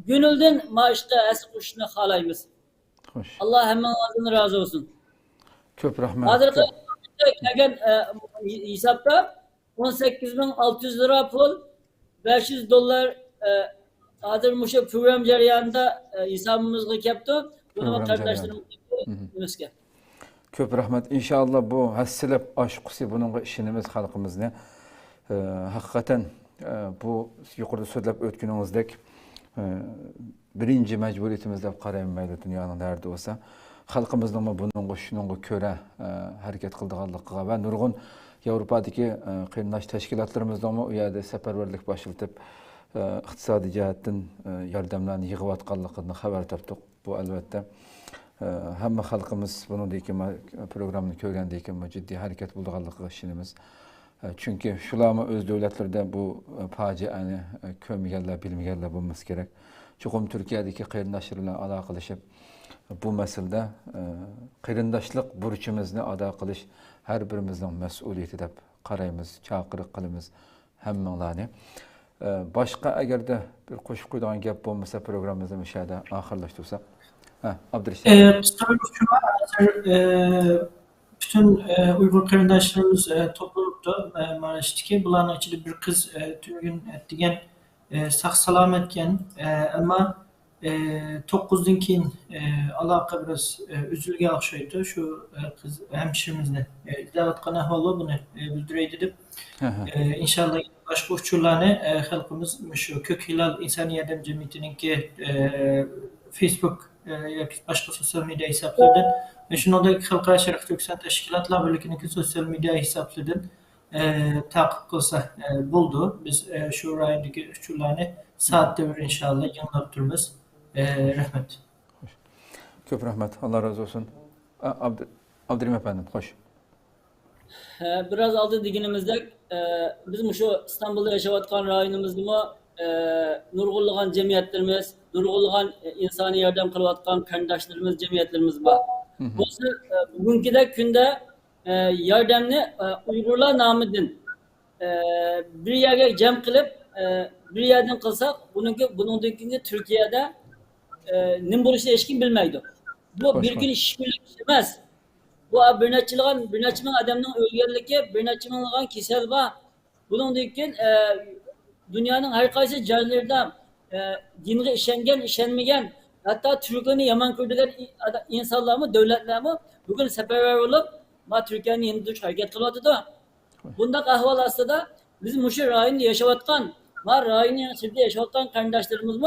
gönülden ishqa hassa qo'shishni xohlaymiz. Xo'sh. Allah hemmenizden razı olsun. Ko'p rahmat. Hozirgi kelgan hisobda 18.600 lira pul, 500 dollar hozir mushu program jarayonida hisobimizga kelibdi. Buni qarindoshlarimiz Ko'p rahmat. İnşallah bu hassilab oshqusi buningga ishonamiz xalqimizni. Haqiqatan bu yuqorida so'zlab o'tganingizdek birinci mecburiyetimiz deb qaraymaydi dunyoning dardi bo'lsa, xalqimizning buningga shuningga ko'ra harakat qildiganligiga va nurg'un Yevropadagi qarindosh tashkilotlarimizning u yerda safarbarlik boshlatib iqtisodiy jihatdan yordamlarni yig'ayotganligini xabar topdik. Bu albatta hamma xalqimiz buningdagi programmani ko'rgandan keyin jiddiy harakat bo'lganligiga ishonamiz. Chunki shularni o'z davlatlarida bu fojiani ko'rmaganlar, bilmaganlar bo'lmasi kerak. Chuqum Türkiye'deki qarindoshlar bilan aloqalashib bu masalada qarindoshlik burchimizni ado qilish har birimizning mas'uliyati deb qaraymiz, chaqiriq qilamiz hammalarni. Boshqa agarda bir qo'shib qo'yadigan gap bo'lmasa programmamizni o'sha yerda oxirlashtirsak. Abdurashid. Bütün Uygur qarindoshlarimiz to'planibdi. Mana shu bularning ichida bir qiz tun kun degan sağ salametken ama 9'dan keyin aloqa biraz üzülge o'xshaydi. Şu kız hemşirimizni izlayotgan ahvoli buni bildiraydi deb. İnşallah boshqa uchurlarni xalqimiz shu Ko'k Hilal insoniy yordam jamiyatininki Facebook yoki boshqa sotsial media hisoblaridan shuningdek Xalqaro Sharq Turkiston tashkilotlar birligininki sotsial media hisoblaridan takip qilsa bo'ldi. Biz shu rayondagi uchurlarni soatda bir inshaalloh yanglab turibmiz. Rahmat. Ko'p rahmat. Allah razı olsun. Abdurrahim efendim, hoş. Biraz aldı deganimizda biz şu İstanbul'da yaşayotgan rayonimizda nurg'unlagan jamiyatlarimiz, nurg'unlagan insoniy yordam qilayotgan qarindoshlarimiz, jamiyatlarimiz bor. Bugünkidek kunda yordamni Uyg'urlar nomidan bir yerga jam qilib bir yerdan qilsak, buningdagi Turkiyada nim bo'lishini hech kim bilmaydi. Bu bir kun ish emas. Bu bir necha ming odamning o'lganligi, bir necha minglagan kasal bor. Buningdagi dunyoning har qaysi joylarida dinga ishongan, ishonmagan, hatto Turklarni yomon ko'radigan insonlarmi, davlatlarmi bugun safarbar bo'lib, Turkiyani endi harakat qilyapti. Bunday ahvol ostida biz mushu rayonda yashayotgan, rayonning ichida yashayotgan qarindoshlarimiz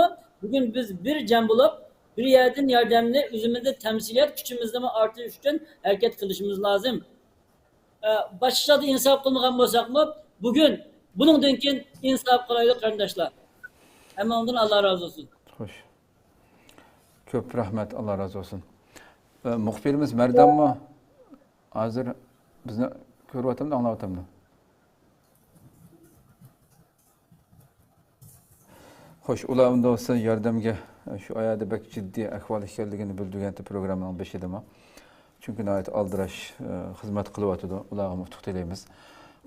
bugün biz bir jam bo'lib, bir yerdan yordamni o'zimizda temsiliyat kuchimizni orttirish uchun harakat qilishimiz lozim. Boshqada insof qilmagan bo'lsakmi, bugün buningdan keyin insof qilaylik qarindoshlar. Hammadan Allah razı olsun. Xo'sh. Köp rahmet, Allah razı olsun. Muhbirimiz Merdan mı? Hazır bizni ko'ryatamda, anglayatamda. Xo'sh, ular unda olsa yordamga shu oyada bak jiddiy ahvol ekanligini bildirgan programmaning beshidami. Chunki nihoyat aldirash xizmat qilyotdi. Ularga muftuq tilaymiz.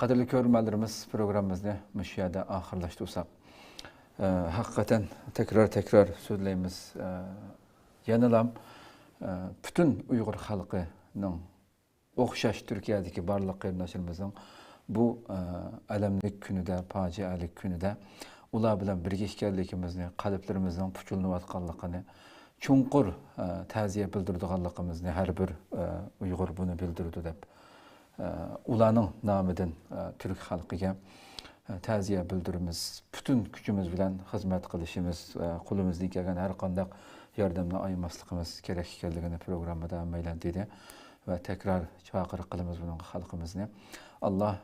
Qadrli ko'ruvchilarimiz, programmamizni mush yerda oxirlashtirsak. Haqiqatan tekrar so'zlaymiz. Yanalam bütün Uyg'ur xalqining o'xshash Turkiyadagi barliq qarindoshimizning bu alamli kunida, fojialik kunida ular bilan birga ekanligimizni, qalblarimizning puchulnayotganligini, chunqur ta'ziya bildirganligimizni har bir Uyg'ur buni bildirdi deb ularning nomidan Türk xalqiga ta'ziya bildirimiz. Bütün kuchimiz bilan xizmat qilishimiz, qo'limizdan kelgan har qanday yordamni aymasligimiz kerak ekanligini programmada maylan dedi ve tekrar chaqiriq qilamiz buning xalqimizni. Allah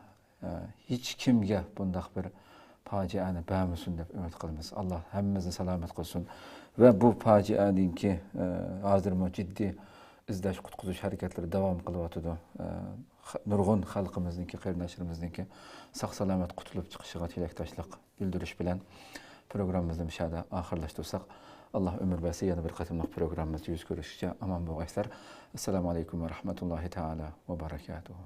hech kimga bunday bir faciani bermesin deb umid qilamiz. Allah hammamizni salomat qilsin ve bu facianinki hozirmi jiddiy izlash qutqizish harakatlari davom qilyapti. Nurg'un xalqimizniki, qarindoshlarimizniki sog' salomat qutulib chiqishiga tilakdoshlik bildirish bilan programmamizni mishada oxirlashtirsak, Allah ömür versin, yana bir qatımlıq programımızda yüz görüşəcək. Aman boğayslar. Esselamu aleyküm ve rahmetullahi teala ve berekatuhu.